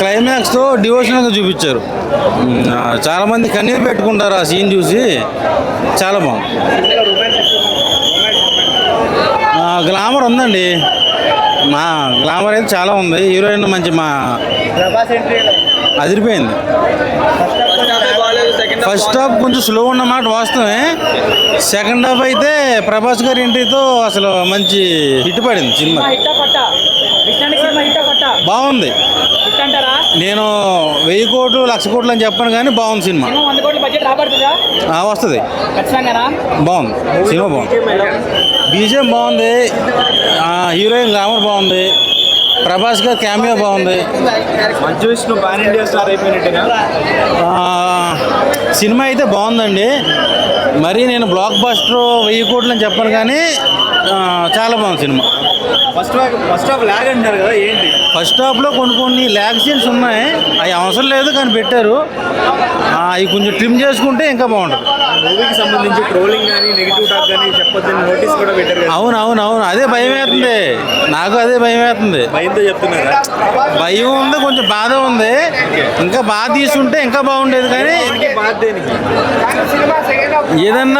క్లైమాక్స్తో డివోషనల్గా చూపించారు. చాలామంది కన్నీరు పెట్టుకుంటారు ఆ సీన్ చూసి. చాలా బాగుంది. గ్లామర్ ఉందండి. మా గ్లామర్ అయితే చాలా ఉంది. హీరోయిన్ మంచి అదిరిపోయింది. ఫస్ట్ హాఫ్ కొంచెం స్లో ఉన్నమాట వాస్తవమే. సెకండ్ హాఫ్ అయితే ప్రభాస్ గారి ఎంట్రీతో అసలు మంచి హిట్ పడింది సినిమా. బాగుంది. నేను 1000 కోట్లు 1,00,000 కోట్లు అని చెప్పను కానీ బాగుంది సినిమా. వస్తుంది. బాగుంది సినిమా. బాగుంది. బీజేఎం బాగుంది. హీరోయిన్ గ్లామర్ బాగుంది. ప్రభాస్ గారి క్యామియో బాగుంది. Manchu Vishnu pan India star అయిపోయినట్టుగా సినిమా అయితే బాగుందండి. మరి నేను బ్లాక్ బస్టర్ 1000 కోట్లు అని చెప్పను కానీ చాలా బాగుంది సినిమా. ఫస్ట్ హాఫ్ లాగ్ అంటారు కదా, ఏంటి? ఫస్ట్ హాఫ్లో కొన్ని ల్యాగ్ సీన్స్ ఉన్నాయి. అవి అవసరం లేదు కానీ పెట్టారు. అవి కొంచెం ట్రిమ్ చేసుకుంటే ఇంకా బాగుంటుంది. మూవీకి సంబంధించి ట్రోలింగ్ కానీ నెగిటివ్ టాక్ కానీ చెప్పొద్దని నోటీస్ కూడా పెట్టారు. అవును. అదే భయం వేస్తుంది నాకు. అదే భయం వేస్తుంది. భయంతో చెప్తున్నారా? భయం ఉంది, కొంచెం బాధ ఉంది. ఇంకా బాగా తీసుకుంటే ఇంకా బాగుండేది కానీ బాధ దేనికి? ఏదన్నా